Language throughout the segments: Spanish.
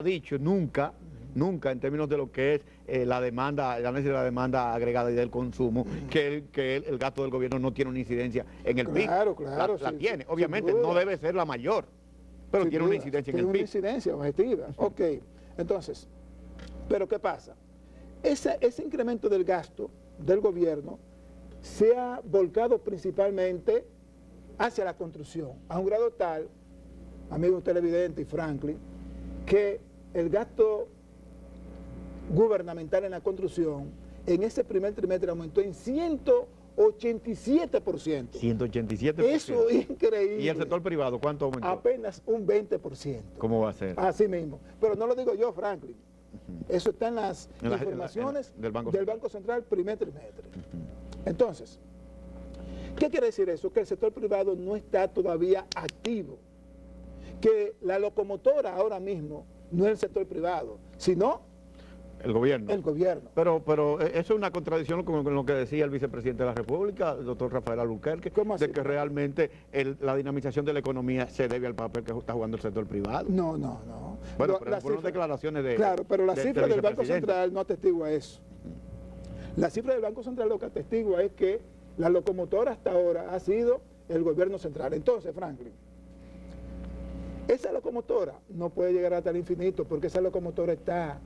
dicho nunca en términos de lo que es la demanda, el análisis de la demanda agregada y del consumo, que el gasto del gobierno no tiene una incidencia en el PIB. Claro, La tiene. Obviamente no debe ser la mayor, pero tiene una incidencia en el PIB. Tiene una incidencia objetiva. Ok, entonces, ¿pero qué pasa? Ese incremento del gasto del gobierno se ha volcado principalmente hacia la construcción, a un grado tal, amigos televidentes y Franklin, que el gasto gubernamental en la construcción en ese primer trimestre aumentó en 187%. 187%. Eso es increíble. ¿Y el sector privado cuánto aumentó? Apenas un 20%. ¿Cómo va a ser? Así mismo. Pero no lo digo yo, Franklin. Eso está en las informaciones del Banco Central primer trimestre. Entonces, ¿qué quiere decir eso? Que el sector privado no está todavía activo. Que la locomotora ahora mismo no es el sector privado, sino el gobierno. El gobierno. Pero eso es una contradicción con lo que decía el vicepresidente de la República, el doctor Rafael Albuquerque, de que realmente la dinamización de la economía se debe al papel que está jugando el sector privado. No. Bueno, pero fueron declaraciones de... Claro, pero la cifra del Banco Central no atestigua eso. La cifra del Banco Central lo que atestigua es que la locomotora hasta ahora ha sido el gobierno central. Entonces, Franklin, esa locomotora no puede llegar hasta el infinito porque esa locomotora está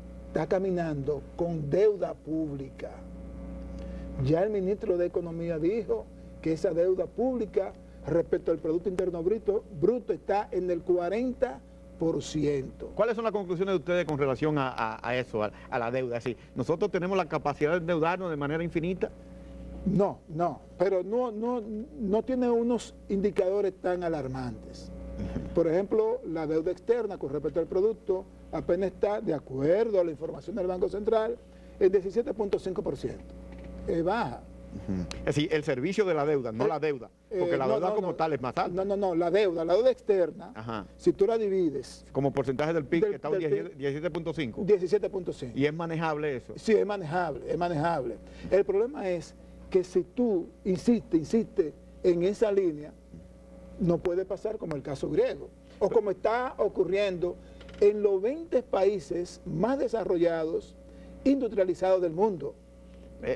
caminando con deuda pública. Ya el ministro de Economía dijo que esa deuda pública respecto al Producto Interno Bruto está en el 40%. ¿Cuáles son las conclusiones de ustedes con relación a eso, a la deuda? ¿Sí? ¿Nosotros tenemos la capacidad de endeudarnos de manera infinita? No, pero no tiene unos indicadores tan alarmantes. Por ejemplo, la deuda externa con respecto al producto apenas está, de acuerdo a la información del Banco Central, en 17.5%. Es baja. Es decir, el servicio de la deuda, no la deuda, porque la deuda como tal es más alta. No, la deuda externa, si tú la divides... Como porcentaje del PIB, que está un 17.5. 17.5. ¿Y es manejable eso? Sí, es manejable. El problema es que si tú insistes en esa línea, no puede pasar como el caso griego, o como está ocurriendo en los 20 países más desarrollados, industrializados del mundo.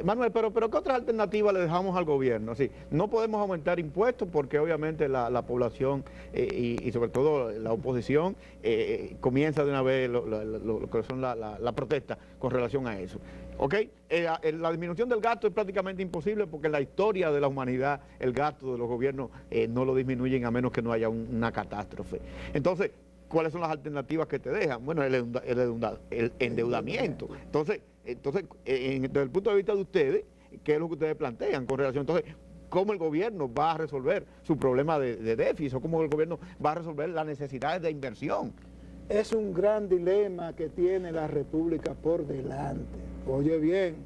Manuel, pero ¿qué otras alternativas le dejamos al gobierno? Sí, no podemos aumentar impuestos porque obviamente la población y sobre todo la oposición comienza de una vez lo que son la protesta con relación a eso. ¿Ok? La disminución del gasto es prácticamente imposible porque en la historia de la humanidad el gasto de los gobiernos no lo disminuyen a menos que no haya una catástrofe. Entonces, ¿cuáles son las alternativas que te dejan? Bueno, el endeudamiento. Entonces, desde el punto de vista de ustedes, ¿qué es lo que ustedes plantean con relación? Entonces, ¿cómo el gobierno va a resolver su problema de déficit o cómo el gobierno va a resolver las necesidades de inversión? Es un gran dilema que tiene la República por delante. Oye bien,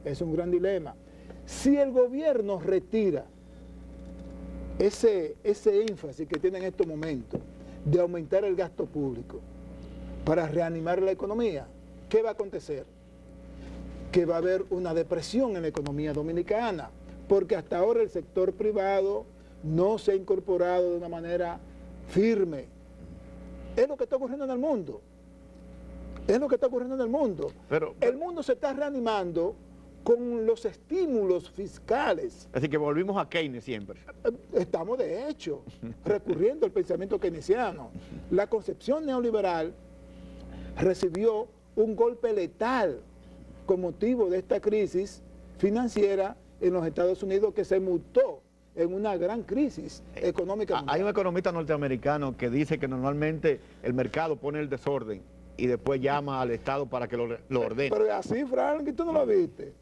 es un gran dilema. Si el gobierno retira ese énfasis que tiene en estos momentos de aumentar el gasto público para reanimar la economía, ¿qué va a acontecer? Que va a haber una depresión en la economía dominicana, porque hasta ahora el sector privado no se ha incorporado de una manera firme. Es lo que está ocurriendo en el mundo. Pero el mundo se está reanimando con los estímulos fiscales. Así que volvimos a Keynes siempre. Estamos, de hecho, recurriendo al pensamiento keynesiano. La concepción neoliberal recibió un golpe letal con motivo de esta crisis financiera en los Estados Unidos que se mutó en una gran crisis económica mundial. Hay un economista norteamericano que dice que normalmente el mercado pone el desorden y después llama al Estado para que lo ordene. Pero así, Frank, ¿tú no lo viste?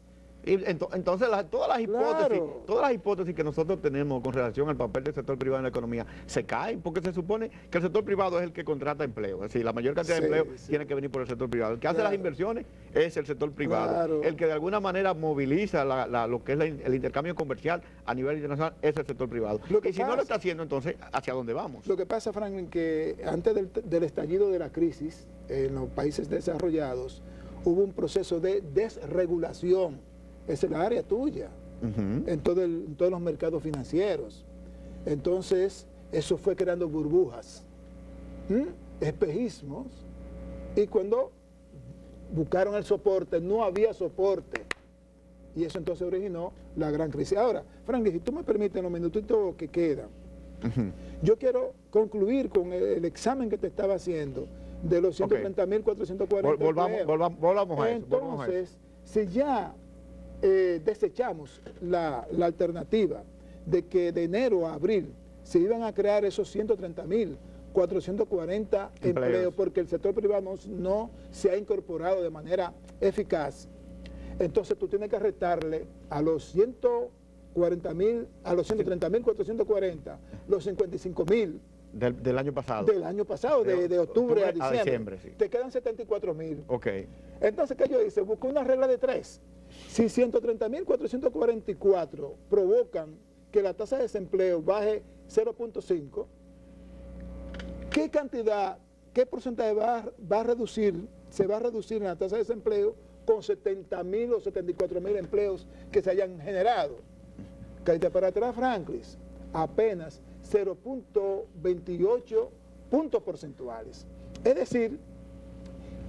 Y entonces todas las hipótesis que nosotros tenemos con relación al papel del sector privado en la economía se caen, porque se supone que el sector privado es el que contrata empleo, es decir, la mayor cantidad de empleo tiene que venir por el sector privado. El que hace las inversiones es el sector privado. El que de alguna manera moviliza lo que es el intercambio comercial a nivel internacional es el sector privado. Y si no lo está haciendo, entonces, ¿hacia dónde vamos? Lo que pasa, Franklin, que antes del estallido de la crisis en los países desarrollados hubo un proceso de desregulación. Esa es la área tuya, en todos los mercados financieros. Entonces, eso fue creando burbujas, espejismos, Y cuando buscaron el soporte, no había soporte. Y eso entonces originó la gran crisis. Ahora, Franklin, si tú me permites en los minutitos que quedan, yo quiero concluir con el examen que te estaba haciendo de los 130.440 volvamos a eso. Entonces, si ya desechamos la alternativa de que de enero a abril se iban a crear esos 130.440 empleos porque el sector privado no se ha incorporado de manera eficaz, entonces tú tienes que restarle a los 130.440, los 55.000 del año pasado. Del año pasado, de octubre a diciembre. Sí. Te quedan 74.000. Ok. Entonces, ¿qué yo hice? Busqué una regla de 3. Si 130.444 provocan que la tasa de desempleo baje 0.5, ¿qué cantidad, qué porcentaje se va a reducir en la tasa de desempleo con 70.000 o 74.000 empleos que se hayan generado? Caída para atrás, Franklin, apenas 0.28 puntos porcentuales. Es decir,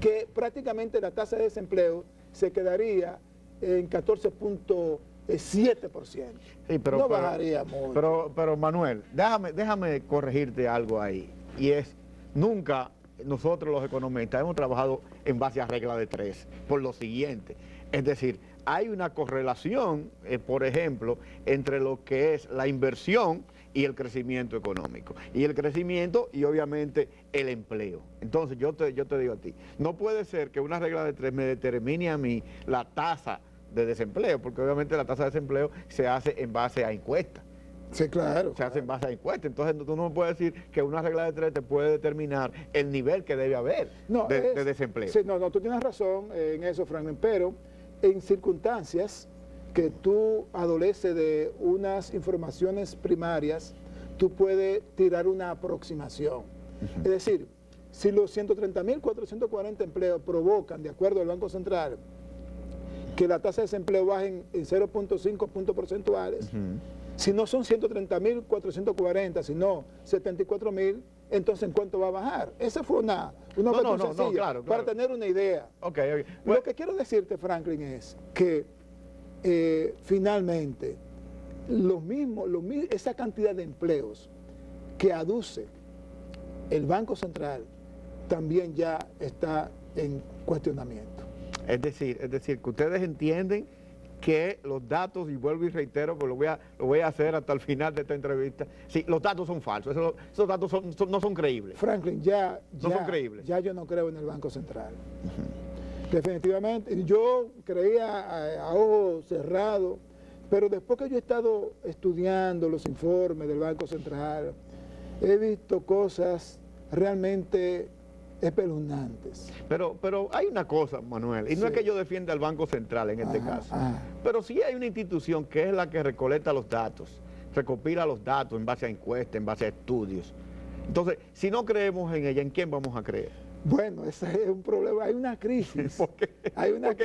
que prácticamente la tasa de desempleo se quedaría en 14.7%. Sí, no bajaría mucho. Pero Manuel, déjame corregirte algo ahí. Y es, nunca nosotros los economistas hemos trabajado en base a regla de 3, por lo siguiente. Es decir, hay una correlación, por ejemplo, entre lo que es la inversión y el crecimiento económico. Y el crecimiento y obviamente el empleo. Entonces yo te digo a ti, no puede ser que una regla de 3 me determine a mí la tasa de desempleo, porque obviamente la tasa de desempleo se hace en base a encuestas. Sí, claro. Se hace en base a encuestas. Entonces tú no me puedes decir que una regla de 3 te puede determinar el nivel que debe haber de desempleo. Sí, no, tú tienes razón en eso, Franklin, pero en circunstancias que tú adoleces de unas informaciones primarias, tú puedes tirar una aproximación. Es decir, si los 130.440 empleos provocan, de acuerdo al Banco Central, que la tasa de desempleo baje en 0.5 puntos porcentuales, si no son 130.440, sino 74.000, entonces ¿en cuánto va a bajar? Esa fue una sencilla, claro. para tener una idea. Okay. Lo que quiero decirte, Franklin, es que finalmente esa cantidad de empleos que aduce el Banco Central también ya está en cuestionamiento. Es decir, que ustedes entienden que los datos, y vuelvo y reitero, que lo voy a hacer hasta el final de esta entrevista, sí, los datos son falsos, esos datos no son creíbles. Franklin, no son creíbles. Ya yo no creo en el Banco Central. Definitivamente, yo creía a ojo cerrado, pero después que yo he estado estudiando los informes del Banco Central, he visto cosas realmente espeluznantes. Pero hay una cosa, Manuel, y no es que yo defienda al Banco Central en este caso, pero sí hay una institución que es la que recolecta los datos, recopila los datos en base a encuestas, en base a estudios. Entonces, si no creemos en ella, ¿en quién vamos a creer? Bueno, ese es un problema, hay una crisis. Porque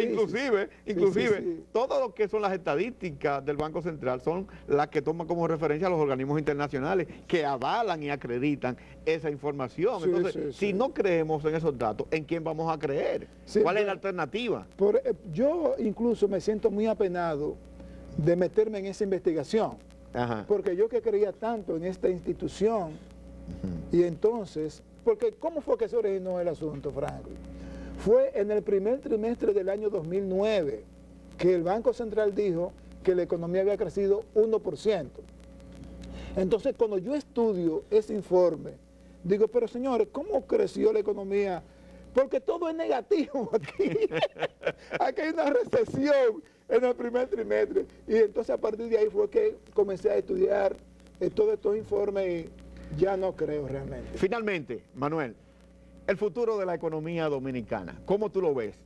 inclusive sí. Todo lo que son las estadísticas del Banco Central son las que toman como referencia a los organismos internacionales que avalan y acreditan esa información. Entonces, si no creemos en esos datos, ¿en quién vamos a creer? ¿Cuál es la alternativa? Yo incluso me siento muy apenado de meterme en esa investigación, porque yo que creía tanto en esta institución, y entonces... Porque ¿cómo fue que se originó el asunto, Franklin? Fue en el primer trimestre del año 2009 que el Banco Central dijo que la economía había crecido 1%. Entonces, cuando yo estudio ese informe, digo, pero señores, ¿cómo creció la economía? Porque todo es negativo aquí. Aquí hay una recesión en el primer trimestre. Y entonces a partir de ahí fue que comencé a estudiar todos estos informes y ya no creo realmente. Finalmente, Manuel, el futuro de la economía dominicana, ¿cómo tú lo ves?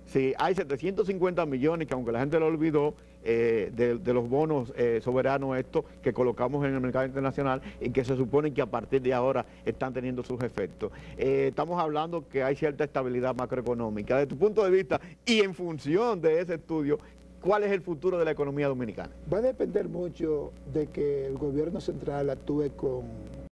Si hay 750 millones, que aunque la gente lo olvidó, de los bonos soberanos estos que colocamos en el mercado internacional y que se supone que a partir de ahora están teniendo sus efectos. Estamos hablando que hay cierta estabilidad macroeconómica. Desde tu punto de vista y en función de ese estudio, ¿cuál es el futuro de la economía dominicana? Va a depender mucho de que el gobierno central actúe con